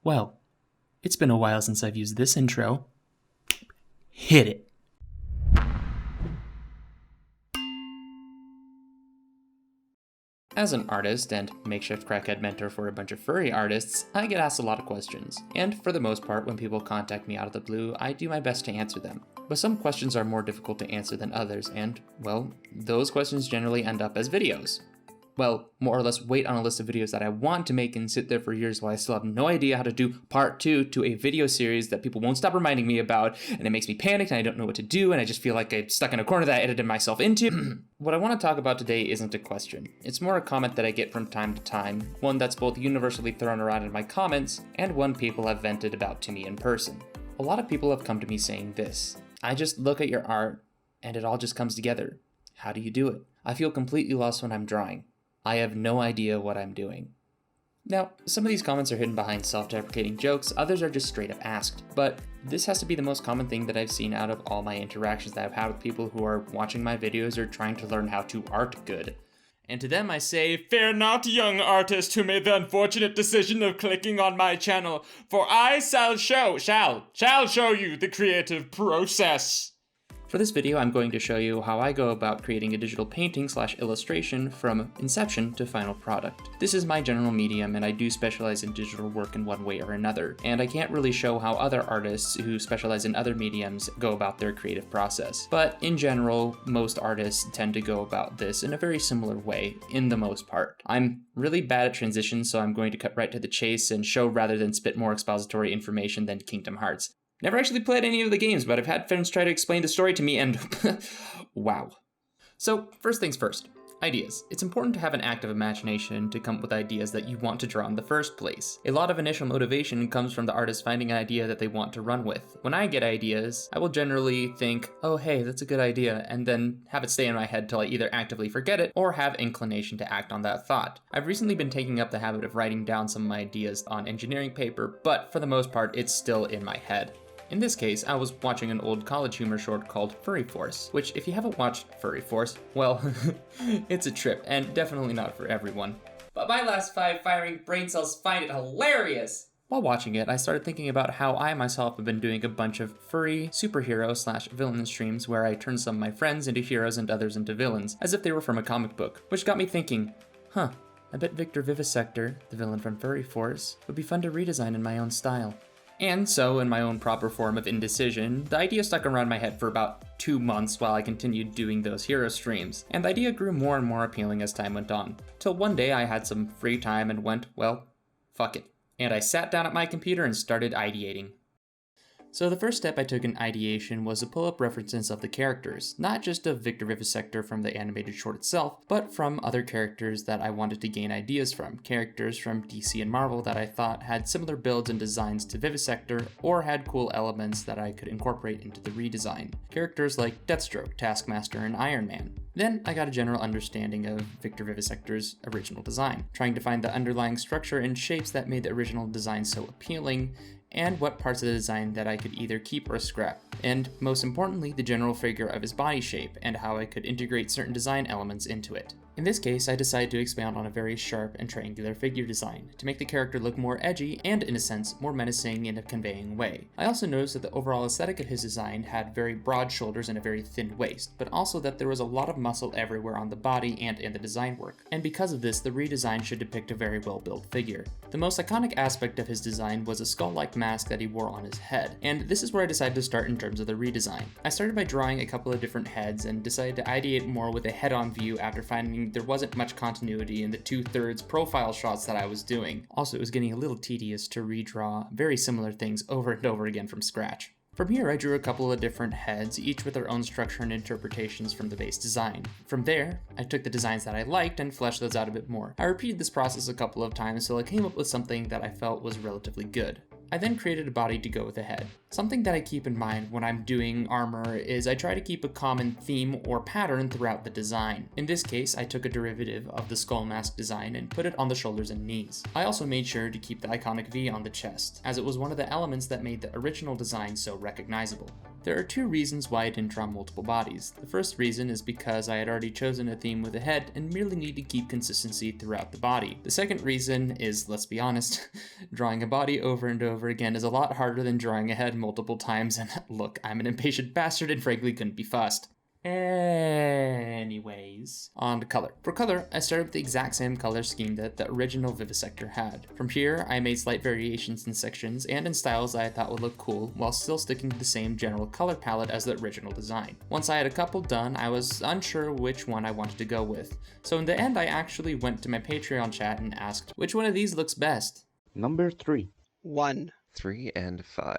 Well, it's been a while since I've used this intro. Hit it. As an artist and makeshift crackhead mentor for a bunch of furry artists, I get asked a lot of questions, and for the most part, when people contact me out of the blue, I do my best to answer them. But some questions are more difficult to answer than others, and, well, those questions generally end up as videos. Well, more or less wait on a list of videos that I want to make and sit there for years while I still have no idea how to do part 2 to a video series that people won't stop reminding me about, and it makes me panic and I don't know what to do, and I just feel like I'm stuck in a corner that I edited myself into. What I want to talk about today isn't a question. It's more a comment that I get from time to time, one that's both universally thrown around in my comments, and one people have vented about to me in person. A lot of people have come to me saying this: I just look at your art, and it all just comes together. How do you do it? I feel completely lost when I'm drawing. I have no idea what I'm doing. Now, some of these comments are hidden behind self-deprecating jokes, others are just straight up asked, but this has to be the most common thing that I've seen out of all my interactions that I've had with people who are watching my videos or trying to learn how to art good. And to them I say, fear not, young artist who made the unfortunate decision of clicking on my channel, for I shall show you the creative process. For this video, I'm going to show you how I go about creating a digital painting / illustration from inception to final product. This is my general medium, and I do specialize in digital work in one way or another, and I can't really show how other artists who specialize in other mediums go about their creative process. But in general, most artists tend to go about this in a very similar way, in the most part. I'm really bad at transitions, so I'm going to cut right to the chase and show rather than spit more expository information than Kingdom Hearts. Never actually played any of the games, but I've had friends try to explain the story to me and wow. So, first things first. Ideas. It's important to have an active imagination to come up with ideas that you want to draw in the first place. A lot of initial motivation comes from the artist finding an idea that they want to run with. When I get ideas, I will generally think, oh hey, that's a good idea, and then have it stay in my head till I either actively forget it or have inclination to act on that thought. I've recently been taking up the habit of writing down some of my ideas on engineering paper, but for the most part, it's still in my head. In this case, I was watching an old college humor short called Furry Force, which if you haven't watched Furry Force, well, it's a trip, and definitely not for everyone. But my last 5 firing brain cells find it hilarious! While watching it, I started thinking about how I myself have been doing a bunch of furry superhero / villain streams where I turn some of my friends into heroes and others into villains, as if they were from a comic book, which got me thinking, I bet Victor Vivisector, the villain from Furry Force, would be fun to redesign in my own style. And so, in my own proper form of indecision, the idea stuck around my head for about 2 months while I continued doing those hero streams, and the idea grew more and more appealing as time went on, till one day I had some free time and went, well, fuck it. And I sat down at my computer and started ideating. So the first step I took in ideation was to pull up references of the characters, not just of Victor Vivisector from the animated short itself, but from other characters that I wanted to gain ideas from, characters from DC and Marvel that I thought had similar builds and designs to Vivisector, or had cool elements that I could incorporate into the redesign. Characters like Deathstroke, Taskmaster, and Iron Man. Then I got a general understanding of Victor Vivisector's original design, trying to find the underlying structure and shapes that made the original design so appealing, and what parts of the design that I could either keep or scrap, and most importantly, the general figure of his body shape and how I could integrate certain design elements into it. In this case, I decided to expound on a very sharp and triangular figure design to make the character look more edgy and, in a sense, more menacing in a conveying way. I also noticed that the overall aesthetic of his design had very broad shoulders and a very thin waist, but also that there was a lot of muscle everywhere on the body and in the design work. And because of this, the redesign should depict a very well-built figure. The most iconic aspect of his design was a skull-like mask that he wore on his head, and this is where I decided to start in terms of the redesign. I started by drawing a couple of different heads and decided to ideate more with a head-on view after finding there wasn't much continuity in the 2/3 profile shots that I was doing. Also, it was getting a little tedious to redraw very similar things over and over again from scratch. From here, I drew a couple of different heads, each with their own structure and interpretations from the base design. From there, I took the designs that I liked and fleshed those out a bit more. I repeated this process a couple of times until I came up with something that I felt was relatively good. I then created a body to go with the head. Something that I keep in mind when I'm doing armor is I try to keep a common theme or pattern throughout the design. In this case, I took a derivative of the skull mask design and put it on the shoulders and knees. I also made sure to keep the iconic V on the chest, as it was one of the elements that made the original design so recognizable. There are two reasons why I didn't draw multiple bodies. The first reason is because I had already chosen a theme with a head and merely need to keep consistency throughout the body. The second reason is, let's be honest, drawing a body over and over again is a lot harder than drawing a head multiple times, and look, I'm an impatient bastard and frankly couldn't be fussed. Anyways, on to color. For color, I started with the exact same color scheme that the original Vivisector had. From here, I made slight variations in sections and in styles that I thought would look cool, while still sticking to the same general color palette as the original design. Once I had a couple done, I was unsure which one I wanted to go with. So in the end, I actually went to my Patreon chat and asked, which one of these looks best? Number 3. 1. 3 and 5.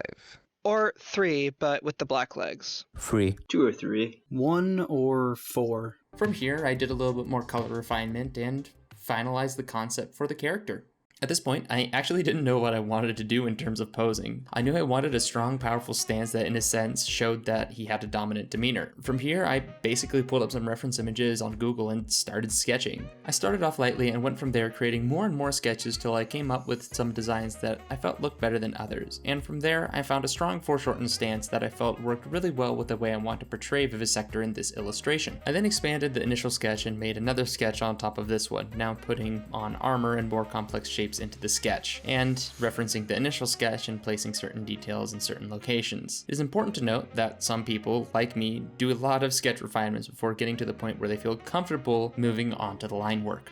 Or 3, but with the black legs. 3. 2 or 3. 1 or 4. From here, I did a little bit more color refinement and finalized the concept for the character. At this point, I actually didn't know what I wanted to do in terms of posing. I knew I wanted a strong, powerful stance that in a sense showed that he had a dominant demeanor. From here, I basically pulled up some reference images on Google and started sketching. I started off lightly and went from there creating more and more sketches till I came up with some designs that I felt looked better than others. And from there, I found a strong foreshortened stance that I felt worked really well with the way I want to portray Vivisector in this illustration. I then expanded the initial sketch and made another sketch on top of this one, now putting on armor and more complex shapes into the sketch, and referencing the initial sketch and placing certain details in certain locations. It is important to note that some people, like me, do a lot of sketch refinements before getting to the point where they feel comfortable moving on to the line work.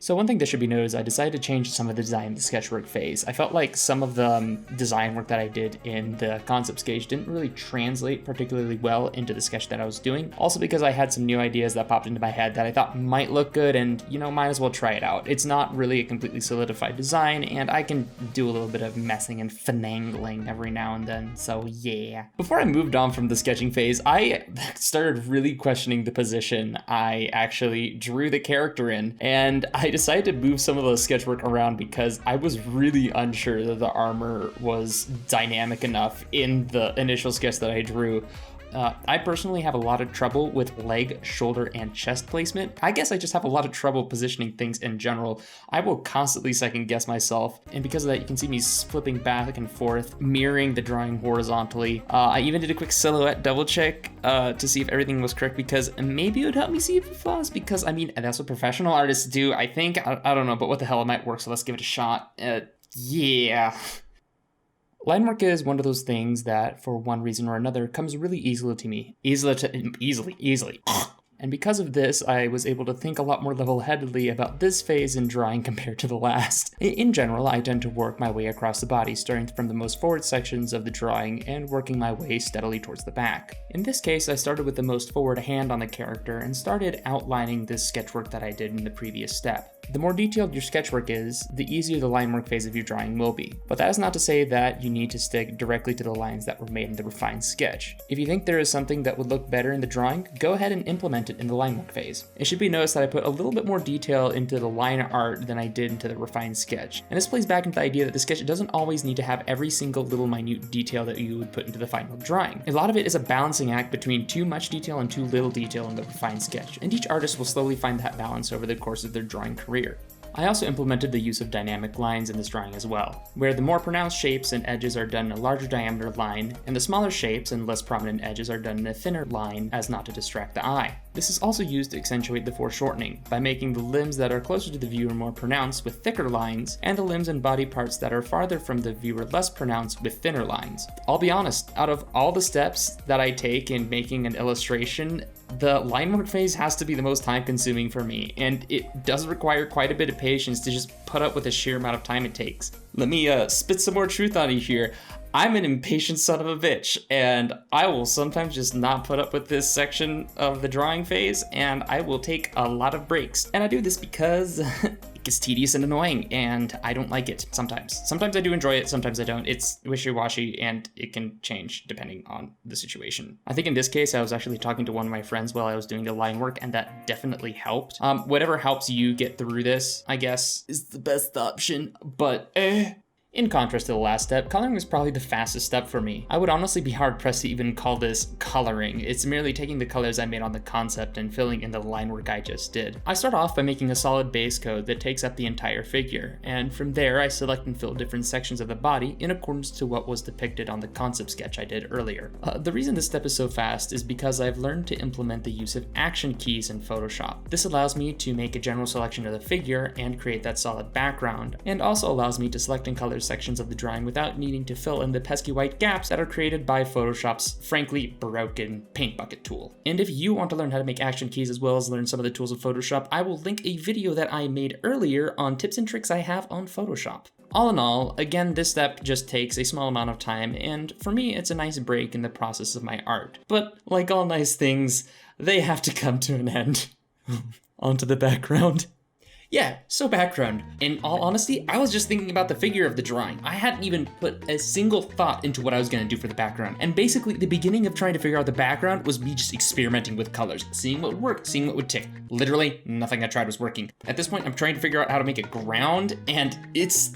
So one thing that should be noted is I decided to change some of the design in the sketchwork phase. I felt like some of the design work that I did in the concept stage didn't really translate particularly well into the sketch that I was doing. Also because I had some new ideas that popped into my head that I thought might look good and, might as well try it out. It's not really a completely solidified design, and I can do a little bit of messing and finagling every now and then, so yeah. Before I moved on from the sketching phase, I started really questioning the position I actually drew the character in, and I decided to move some of the sketchwork around because I was really unsure that the armor was dynamic enough in the initial sketch that I drew. I personally have a lot of trouble with leg, shoulder, and chest placement. I guess I just have a lot of trouble positioning things in general. I will constantly second guess myself, and because of that, you can see me flipping back and forth, mirroring the drawing horizontally. I even did a quick silhouette double check to see if everything was correct, because maybe it would help me see if it was, because that's what professional artists do, I think. I don't know, but what the hell, it might work, so let's give it a shot. Yeah. Line work is one of those things that, for one reason or another, comes really easily to me. Easily. And because of this, I was able to think a lot more level-headedly about this phase in drawing compared to the last. In general, I tend to work my way across the body, starting from the most forward sections of the drawing and working my way steadily towards the back. In this case, I started with the most forward hand on the character and started outlining this sketchwork that I did in the previous step. The more detailed your sketchwork is, the easier the line work phase of your drawing will be. But that is not to say that you need to stick directly to the lines that were made in the refined sketch. If you think there is something that would look better in the drawing, go ahead and implement it in the line work phase. It should be noticed that I put a little bit more detail into the line art than I did into the refined sketch. And this plays back into the idea that the sketch doesn't always need to have every single little minute detail that you would put into the final drawing. A lot of it is a balancing act between too much detail and too little detail in the refined sketch, and each artist will slowly find that balance over the course of their drawing career. I also implemented the use of dynamic lines in this drawing as well, where the more pronounced shapes and edges are done in a larger diameter line, and the smaller shapes and less prominent edges are done in a thinner line as not to distract the eye. This is also used to accentuate the foreshortening, by making the limbs that are closer to the viewer more pronounced with thicker lines, and the limbs and body parts that are farther from the viewer less pronounced with thinner lines. I'll be honest, out of all the steps that I take in making an illustration, the line work phase has to be the most time consuming for me, and it does require quite a bit of patience to just put up with the sheer amount of time it takes. Let me spit some more truth on you here. I'm an impatient son of a bitch, and I will sometimes just not put up with this section of the drawing phase, and I will take a lot of breaks. And I do this because it gets tedious and annoying, and I don't like it sometimes. Sometimes I do enjoy it, sometimes I don't. It's wishy-washy, and it can change depending on the situation. I think in this case, I was actually talking to one of my friends while I was doing the line work, and that definitely helped. Whatever helps you get through this, I guess, is the best option, but In contrast to the last step, coloring was probably the fastest step for me. I would honestly be hard pressed to even call this coloring. It's merely taking the colors I made on the concept and filling in the line work I just did. I start off by making a solid base coat that takes up the entire figure, and from there I select and fill different sections of the body in accordance to what was depicted on the concept sketch I did earlier. The reason this step is so fast is because I've learned to implement the use of action keys in Photoshop. This allows me to make a general selection of the figure and create that solid background, and also allows me to select and color sections of the drawing without needing to fill in the pesky white gaps that are created by Photoshop's frankly broken paint bucket tool. And if you want to learn how to make action keys as well as learn some of the tools of Photoshop, I will link a video that I made earlier on tips and tricks I have on Photoshop. All in all, again, this step just takes a small amount of time, and for me, it's a nice break in the process of my art. But like all nice things, they have to come to an end. Onto the background. Yeah, so background. In all honesty, I was just thinking about the figure of the drawing. I hadn't even put a single thought into what I was gonna do for the background. And basically, the beginning of trying to figure out the background was me just experimenting with colors, seeing what would work, seeing what would tick. Literally, nothing I tried was working. At this point, I'm trying to figure out how to make a ground, and it's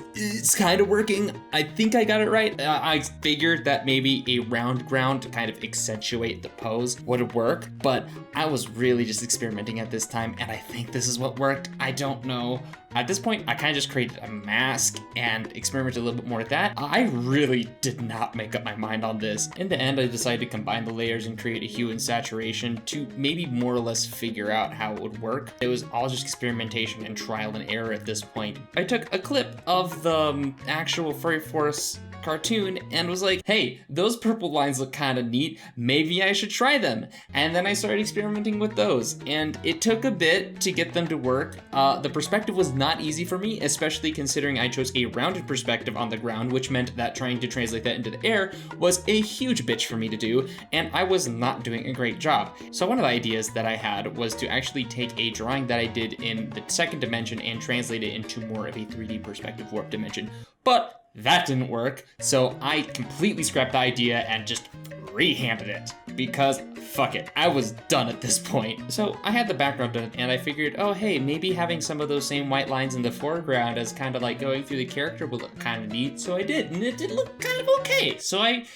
kind of working. I think I got it right. I figured that maybe a round ground to kind of accentuate the pose would work, but I was really just experimenting at this time, and I think this is what worked. I don't know. At this point, I kind of just created a mask and experimented a little bit more with that. I really did not make up my mind on this. In the end, I decided to combine the layers and create a hue and saturation to maybe more or less figure out how it would work. It was all just experimentation and trial and error at this point. I took a clip of the actual Furry Force cartoon and was like, hey, those purple lines look kind of neat, maybe I should try them. And then I started experimenting with those, and it took a bit to get them to work. The perspective was not easy for me, especially considering I chose a rounded perspective on the ground, which meant that trying to translate that into the air was a huge bitch for me to do, and I was not doing a great job. So one of the ideas that I had was to actually take a drawing that I did in the second dimension and translate it into more of a 3D perspective warp dimension. But that didn't work, so I completely scrapped the idea and just rehanded it, because fuck it, I was done at this point. So I had the background done, and I figured, oh hey, maybe having some of those same white lines in the foreground as kind of like going through the character will look kind of neat, so I did, and it did look kind of okay, so I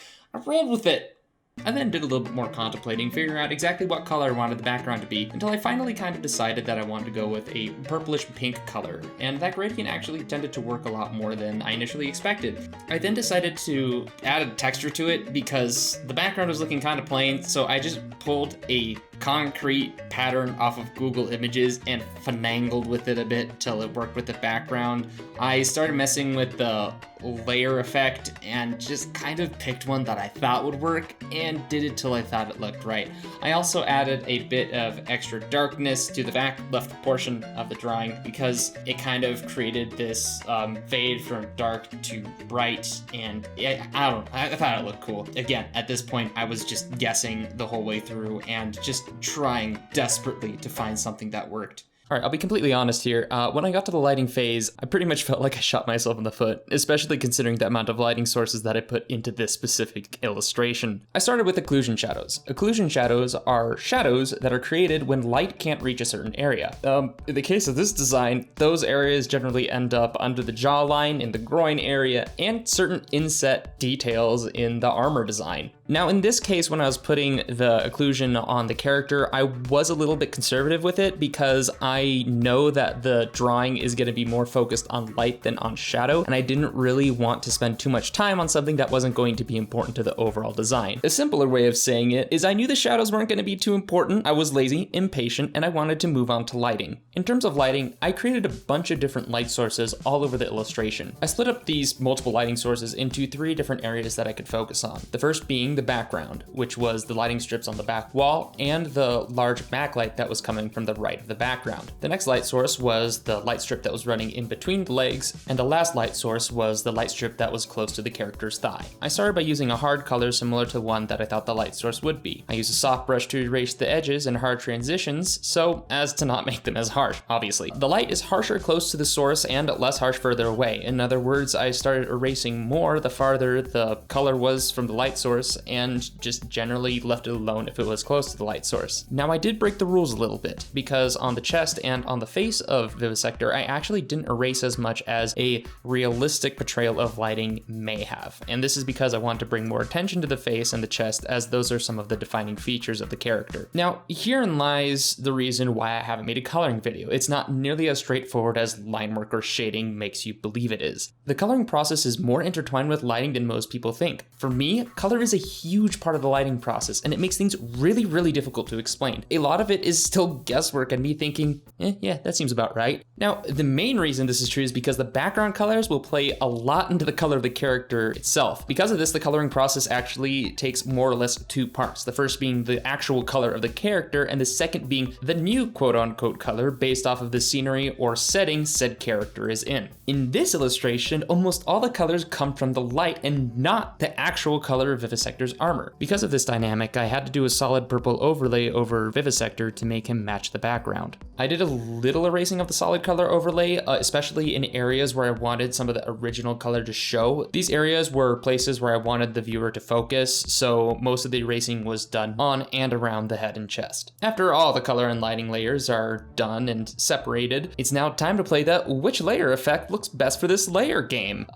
rolled with it. I then did a little bit more contemplating, figuring out exactly what color I wanted the background to be, until I finally kind of decided that I wanted to go with a purplish pink color, and that gradient actually tended to work a lot more than I initially expected. I then decided to add a texture to it because the background was looking kind of plain, so I just pulled a concrete pattern off of Google Images and finagled with it a bit till it worked with the background. I started messing with the layer effect and just kind of picked one that I thought would work and did it till I thought it looked right. I also added a bit of extra darkness to the back left portion of the drawing because it kind of created this fade from dark to bright, and I don't know, I thought it looked cool. Again, at this point I was just guessing the whole way through and just trying desperately to find something that worked. All right, I'll be completely honest here. When I got to the lighting phase, I pretty much felt like I shot myself in the foot, especially considering the amount of lighting sources that I put into this specific illustration. I started with occlusion shadows. Occlusion shadows are shadows that are created when light can't reach a certain area. In the case of this design, those areas generally end up under the jawline, in the groin area, and certain inset details in the armor design. Now, in this case, when I was putting the occlusion on the character, I was a little bit conservative with it because I know that the drawing is going to be more focused on light than on shadow, and I didn't really want to spend too much time on something that wasn't going to be important to the overall design. A simpler way of saying it is I knew the shadows weren't going to be too important, I was lazy, impatient, and I wanted to move on to lighting. In terms of lighting, I created a bunch of different light sources all over the illustration. I split up these multiple lighting sources into 3 different areas that I could focus on. The first being the background, which was the lighting strips on the back wall and the large backlight that was coming from the right of the background. The next light source was the light strip that was running in between the legs, and the last light source was the light strip that was close to the character's thigh. I started by using a hard color similar to one that I thought the light source would be. I used a soft brush to erase the edges and hard transitions so as to not make them as harsh, obviously. The light is harsher close to the source and less harsh further away. In other words, I started erasing more the farther the color was from the light source, and just generally left it alone if it was close to the light source. Now I did break the rules a little bit, because on the chest and on the face of Vivisector, I actually didn't erase as much as a realistic portrayal of lighting may have. And this is because I wanted to bring more attention to the face and the chest, as those are some of the defining features of the character. Now, herein lies the reason why I haven't made a coloring video. It's not nearly as straightforward as line work or shading makes you believe it is. The coloring process is more intertwined with lighting than most people think. For me, color is a huge part of the lighting process, and it makes things really, really difficult to explain. A lot of it is still guesswork and me thinking, yeah, that seems about right. Now, the main reason this is true is because the background colors will play a lot into the color of the character itself. Because of this, the coloring process actually takes more or less two parts. The first being the actual color of the character, and the second being the new quote-unquote color based off of the scenery or setting said character is in. In this illustration, almost all the colors come from the light and not the actual color of Vivisector's armor. Because of this dynamic, I had to do a solid purple overlay over Vivisector to make him match the background. I did a little erasing of the solid color overlay, especially in areas where I wanted some of the original color to show. These areas were places where I wanted the viewer to focus, so most of the erasing was done on and around the head and chest. After all the color and lighting layers are done and separated, it's now time to play the which layer effect looks best for this layer game.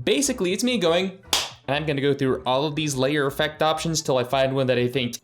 Basically it's me going, and I'm gonna go through all of these layer effect options till I find one that I think,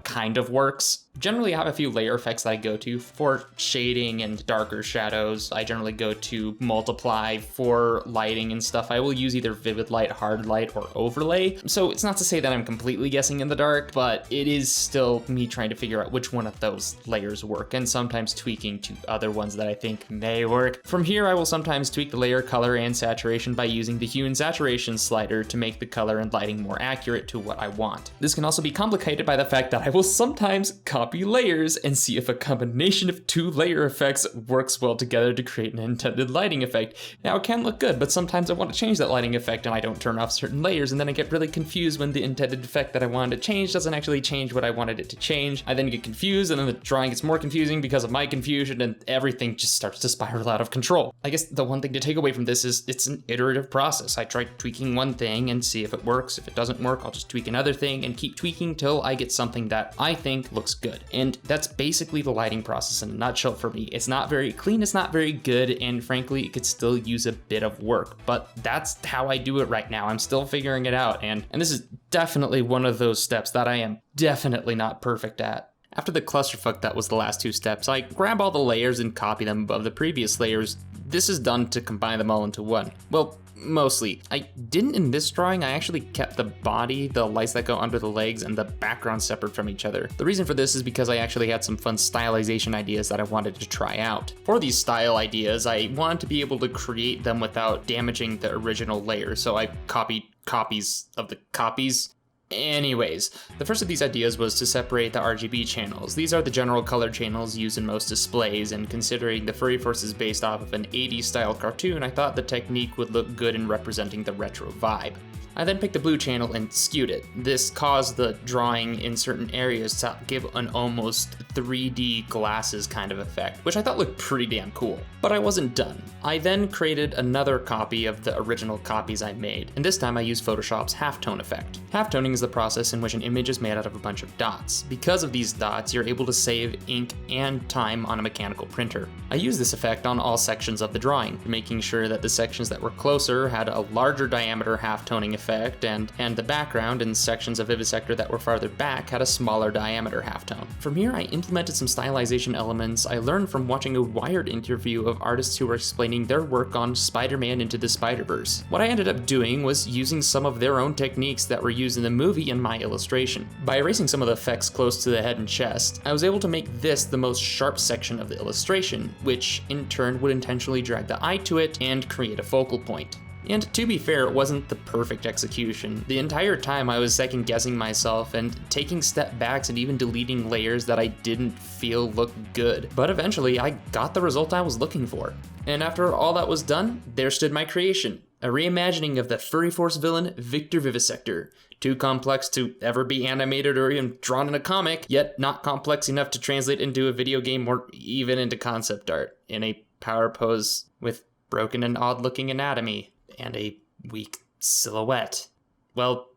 kind of works. Generally, I have a few layer effects that I go to for shading and darker shadows. I generally go to multiply for lighting and stuff. I will use either vivid light, hard light, or overlay. So it's not to say that I'm completely guessing in the dark, but it is still me trying to figure out which one of those layers work, and sometimes tweaking to other ones that I think may work. From here, I will sometimes tweak the layer color and saturation by using the hue and saturation slider to make the color and lighting more accurate to what I want. This can also be complicated by the fact that I will sometimes copy layers and see if a combination of two layer effects works well together to create an intended lighting effect. Now it can look good, but sometimes I want to change that lighting effect and I don't turn off certain layers, and then I get really confused when the intended effect that I wanted to change doesn't actually change what I wanted it to change. I then get confused, and then the drawing gets more confusing because of my confusion, and everything just starts to spiral out of control. I guess the one thing to take away from this is it's an iterative process. I try tweaking one thing and see if it works. If it doesn't work, I'll just tweak another thing and keep tweaking till I get something that I think looks good. And that's basically the lighting process in a nutshell for me. It's not very clean, it's not very good, and frankly, it could still use a bit of work, but that's how I do it right now. I'm still figuring it out, and this is definitely one of those steps that I am definitely not perfect at. After the clusterfuck that was the last two steps, I grab all the layers and copy them above the previous layers. This is done to combine them all into one. Well, mostly. I didn't in this drawing. I actually kept the body, the lights that go under the legs, and the background separate from each other. The reason for this is because I actually had some fun stylization ideas that I wanted to try out. For these style ideas, I wanted to be able to create them without damaging the original layer, so I copied copies of the copies. Anyways, the first of these ideas was to separate the RGB channels. These are the general color channels used in most displays, and considering the Furry Force is based off of an 80s style cartoon, I thought the technique would look good in representing the retro vibe. I then picked the blue channel and skewed it. This caused the drawing in certain areas to give an almost 3D glasses kind of effect, which I thought looked pretty damn cool. But I wasn't done. I then created another copy of the original copies I made, and this time I used Photoshop's halftone effect. Halftoning is the process in which an image is made out of a bunch of dots. Because of these dots, you're able to save ink and time on a mechanical printer. I used this effect on all sections of the drawing, making sure that the sections that were closer had a larger diameter halftoning effect, and the background and sections of Vivisector that were farther back had a smaller diameter halftone. From here, I implemented some stylization elements I learned from watching a Wired interview of artists who were explaining their work on Spider-Man Into the Spider-Verse. What I ended up doing was using some of their own techniques that were used in the movie in my illustration. By erasing some of the effects close to the head and chest, I was able to make this the most sharp section of the illustration, which in turn would intentionally drag the eye to it and create a focal point. And to be fair, it wasn't the perfect execution. The entire time I was second guessing myself and taking step backs and even deleting layers that I didn't feel looked good. But eventually I got the result I was looking for. And after all that was done, there stood my creation. A reimagining of the Furry Force villain, Victor Vivisector. Too complex to ever be animated or even drawn in a comic, yet not complex enough to translate into a video game or even into concept art. In a power pose with broken and odd-looking anatomy and a weak silhouette. Well,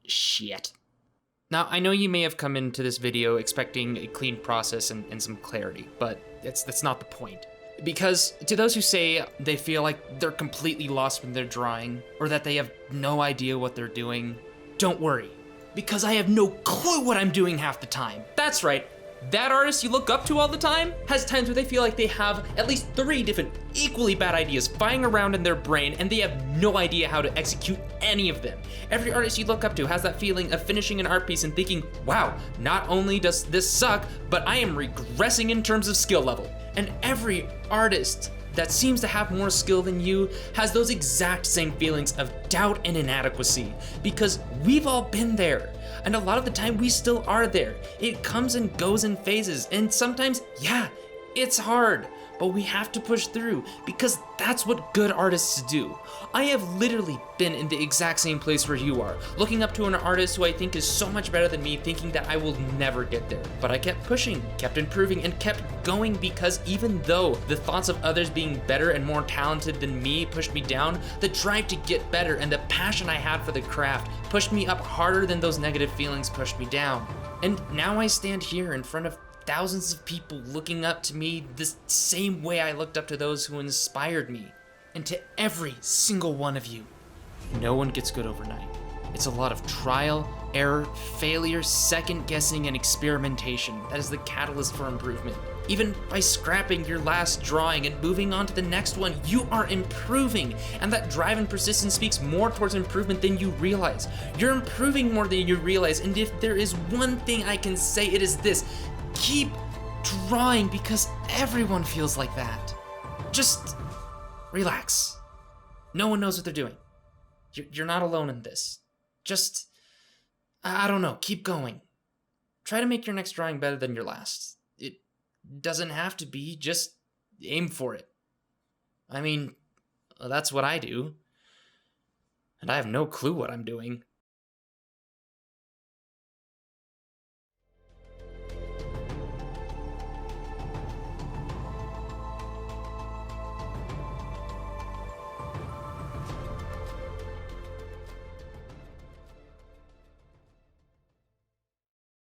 Shit. Now, I know you may have come into this video expecting a clean process and some clarity, but that's not the point. Because to those who say they feel like they're completely lost when they're drawing, or that they have no idea what they're doing, don't worry, because I have no clue what I'm doing half the time. That's right, that artist you look up to all the time has times where they feel like they have at least 3 different equally bad ideas flying around in their brain and they have no idea how to execute any of them. Every artist you look up to has that feeling of finishing an art piece and thinking, wow, not only does this suck, but I am regressing in terms of skill level. And every artist that seems to have more skill than you has those exact same feelings of doubt and inadequacy, because we've all been there. And a lot of the time we still are there. It comes and goes in phases, and sometimes, yeah, it's hard, but we have to push through because that's what good artists do. I have literally been in the exact same place where you are, looking up to an artist who I think is so much better than me, thinking that I will never get there. But I kept pushing, kept improving, and kept going because even though the thoughts of others being better and more talented than me pushed me down, the drive to get better and the passion I had for the craft pushed me up harder than those negative feelings pushed me down. And now I stand here in front of thousands of people looking up to me the same way I looked up to those who inspired me. And to every single one of you, no one gets good overnight. It's a lot of trial, error, failure, second guessing, and experimentation that is the catalyst for improvement. Even by scrapping your last drawing and moving on to the next one, you are improving. And that drive and persistence speaks more towards improvement than you realize. You're improving more than you realize, and if there is one thing I can say, it is this: keep drawing, because everyone feels like that. Just relax. No one knows what they're doing. You're not alone in this. Just, I don't know, keep going. Try to make your next drawing better than your last. It doesn't have to be, just aim for it. I mean, that's what I do. And I have no clue what I'm doing.